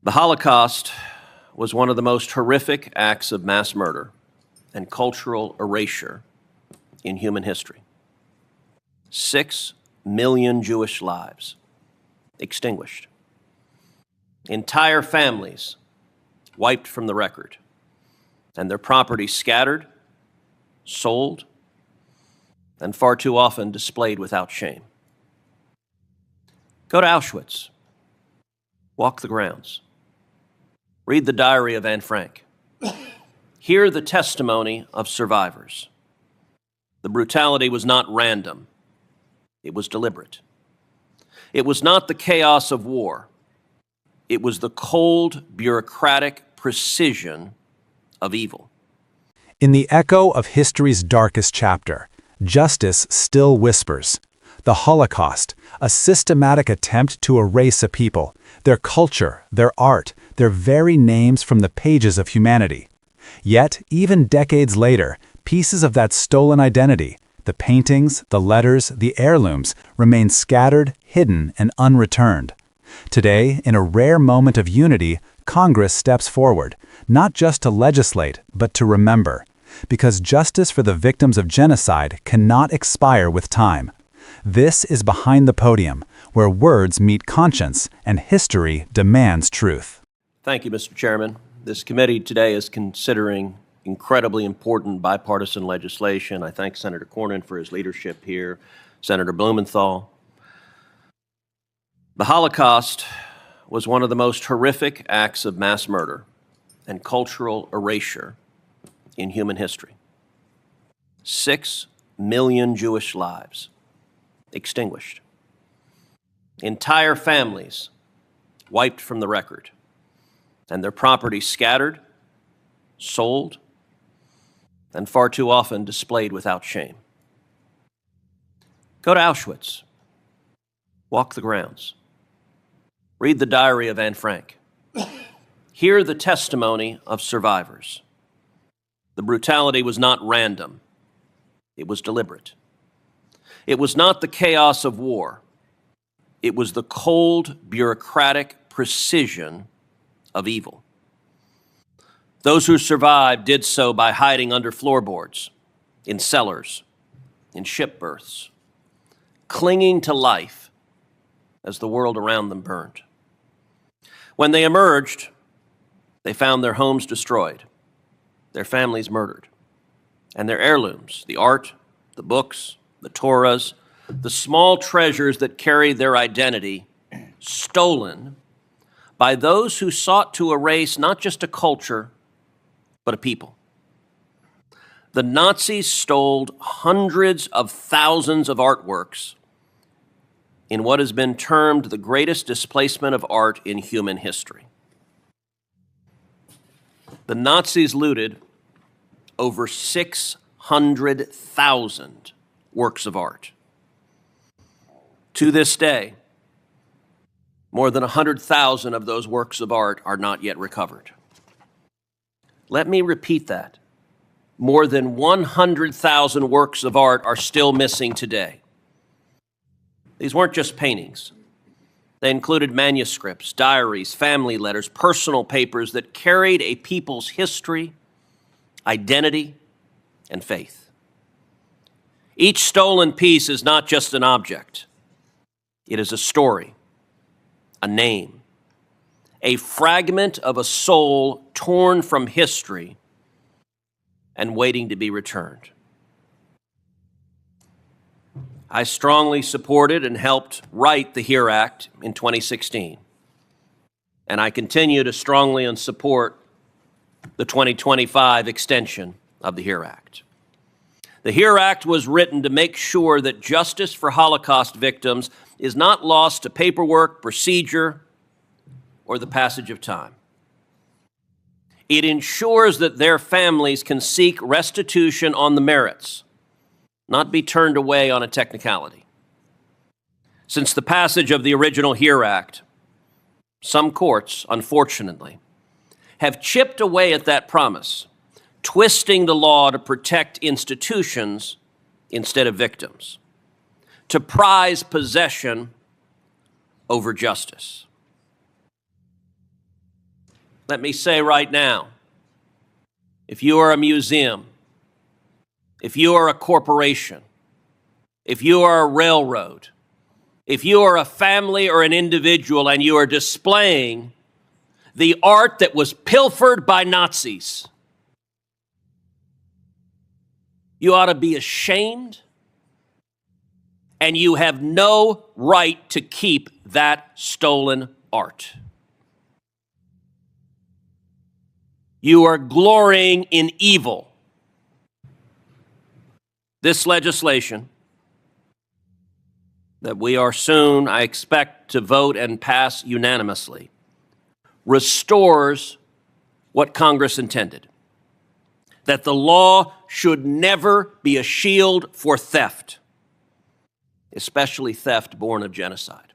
The Holocaust was one of the most horrific acts of mass murder and cultural erasure in human history. 6 million Jewish lives extinguished. Entire families wiped from the record, and their property scattered, sold, and far too often displayed without shame. Go to Auschwitz. Walk the grounds. Read the diary of Anne Frank. Hear the testimony of survivors. The brutality was not random. It was deliberate. It was not the chaos of war. It was the cold, bureaucratic precision of evil. In the echo of history's darkest chapter, justice still whispers. The Holocaust, a systematic attempt to erase a people, their culture, their art, their very names from the pages of humanity. Yet, even decades later, pieces of that stolen identity, the paintings, the letters, the heirlooms, remain scattered, hidden, and unreturned. Today, in a rare moment of unity, Congress steps forward, not just to legislate, but to remember. Because justice for the victims of genocide cannot expire with time. This is Behind the Podium, where words meet conscience and history demands truth. Thank you, Mr. Chairman. This committee today is considering incredibly important bipartisan legislation. I thank Senator Cornyn for his leadership here, Senator Blumenthal. The Holocaust was one of the most horrific acts of mass murder and cultural erasure in human history. 6 million Jewish lives extinguished. Entire families wiped from the record, and their property scattered, sold, and far too often displayed without shame. Go to Auschwitz. Walk the grounds. Read the diary of Anne Frank. Hear the testimony of survivors. The brutality was not random. It was deliberate. It was not the chaos of war. It was the cold, bureaucratic precision of evil. Those who survived did so by hiding under floorboards, in cellars, in ship berths, clinging to life as the world around them burned. When they emerged, they found their homes destroyed, their families murdered, and their heirlooms, the art, the books, the Torahs, the small treasures that carried their identity, stolen by those who sought to erase not just a culture, but a people. The Nazis stole hundreds of thousands of artworks in what has been termed the greatest displacement of art in human history. The Nazis looted over 600,000 works of art. To this day, more than 100,000 of those works of art are not yet recovered. Let me repeat that. More than 100,000 works of art are still missing today. These weren't just paintings. They included manuscripts, diaries, family letters, personal papers that carried a people's history, identity, and faith. Each stolen piece is not just an object. It is a story, a name, a fragment of a soul torn from history and waiting to be returned. I strongly supported and helped write the HERE Act in 2016, and I continue to strongly support the 2025 extension of the HERE Act. The HERE Act was written to make sure that justice for Holocaust victims is not lost to paperwork, procedure, or the passage of time. It ensures that their families can seek restitution on the merits, not be turned away on a technicality. Since the passage of the original HERE Act, some courts, unfortunately, have chipped away at that promise, twisting the law to protect institutions instead of victims, to prize possession over justice. Let me say right now, if you are a museum, if you are a corporation, if you are a railroad, if you are a family or an individual and you are displaying the art that was pilfered by Nazis, you ought to be ashamed, and you have no right to keep that stolen art. You are glorying in evil. This legislation that we are soon, I expect, to vote and pass unanimously, restores what Congress intended, that the law should never be a shield for theft, especially theft born of genocide.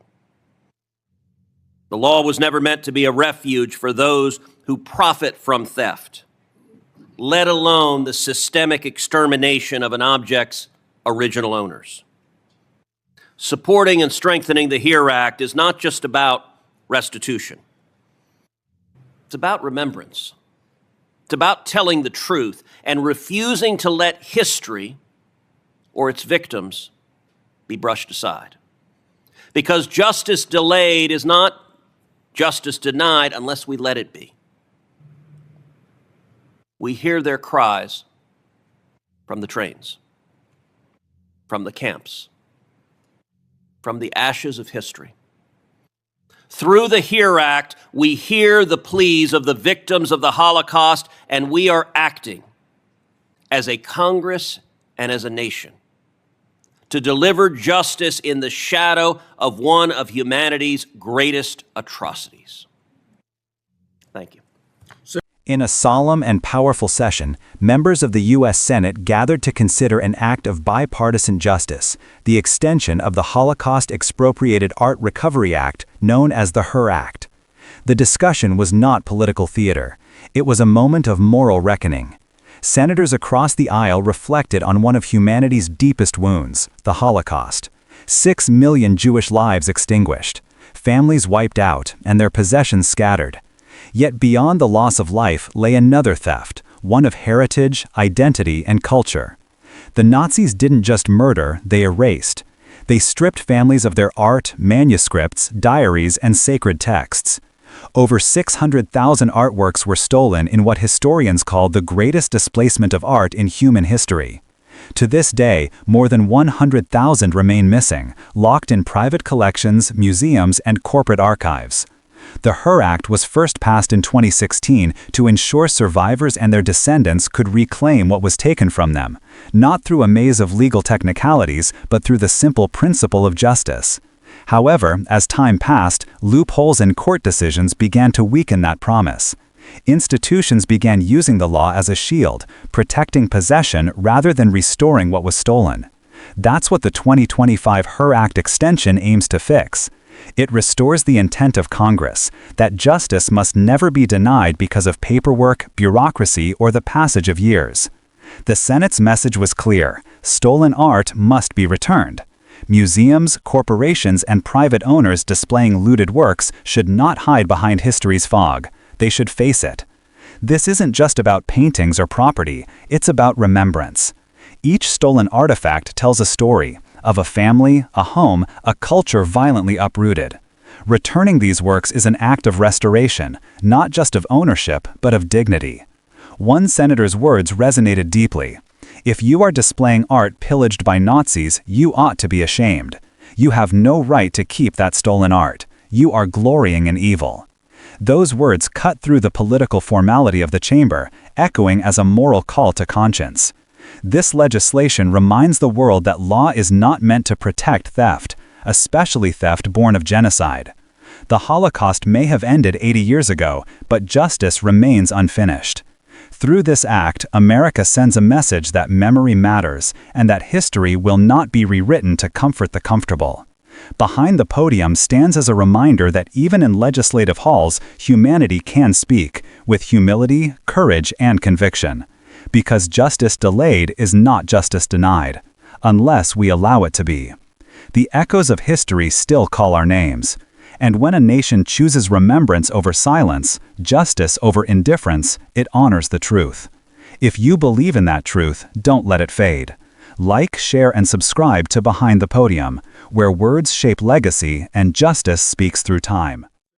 The law was never meant to be a refuge for those who profit from theft, let alone the systemic extermination of an object's original owners. Supporting and strengthening the HERE Act is not just about restitution. It's about remembrance. It's about telling the truth and refusing to let history or its victims be brushed aside. Because justice delayed is not justice denied unless we let it be. We hear their cries from the trains, from the camps, from the ashes of history. Through the HERE Act, we hear the pleas of the victims of the Holocaust, and we are acting as a Congress and as a nation to deliver justice in the shadow of one of humanity's greatest atrocities. Thank you. In a solemn and powerful session, members of the U.S. Senate gathered to consider an act of bipartisan justice, the extension of the Holocaust Expropriated Art Recovery Act, known as the HERE Act. The discussion was not political theater. It was a moment of moral reckoning. Senators across the aisle reflected on one of humanity's deepest wounds, the Holocaust. 6 million Jewish lives extinguished, families wiped out, and their possessions scattered. Yet beyond the loss of life lay another theft, one of heritage, identity, and culture. The Nazis didn't just murder, they erased. They stripped families of their art, manuscripts, diaries, and sacred texts. Over 600,000 artworks were stolen in what historians call the greatest displacement of art in human history. To this day, more than 100,000 remain missing, locked in private collections, museums, and corporate archives. The HERE Act was first passed in 2016 to ensure survivors and their descendants could reclaim what was taken from them, not through a maze of legal technicalities, but through the simple principle of justice. However, as time passed, loopholes in court decisions began to weaken that promise. Institutions began using the law as a shield, protecting possession rather than restoring what was stolen. That's what the 2025 HERE Act extension aims to fix. It restores the intent of Congress, that justice must never be denied because of paperwork, bureaucracy, or the passage of years. The Senate's message was clear: stolen art must be returned. Museums, corporations, and private owners displaying looted works should not hide behind history's fog. They should face it. This isn't just about paintings or property, it's about remembrance. Each stolen artifact tells a story of a family, a home, a culture violently uprooted. Returning these works is an act of restoration, not just of ownership, but of dignity. One senator's words resonated deeply. If you are displaying art pillaged by Nazis, you ought to be ashamed. You have no right to keep that stolen art. You are glorying in evil. Those words cut through the political formality of the chamber, echoing as a moral call to conscience. This legislation reminds the world that law is not meant to protect theft, especially theft born of genocide. The Holocaust may have ended 80 years ago, but justice remains unfinished. Through this act, America sends a message that memory matters and that history will not be rewritten to comfort the comfortable. Behind the Podium stands as a reminder that even in legislative halls, humanity can speak with humility, courage, and conviction. Because justice delayed is not justice denied, unless we allow it to be. The echoes of history still call our names. And when a nation chooses remembrance over silence, justice over indifference, it honors the truth. If you believe in that truth, don't let it fade. Like, share, and subscribe to Behind the Podium, where words shape legacy and justice speaks through time.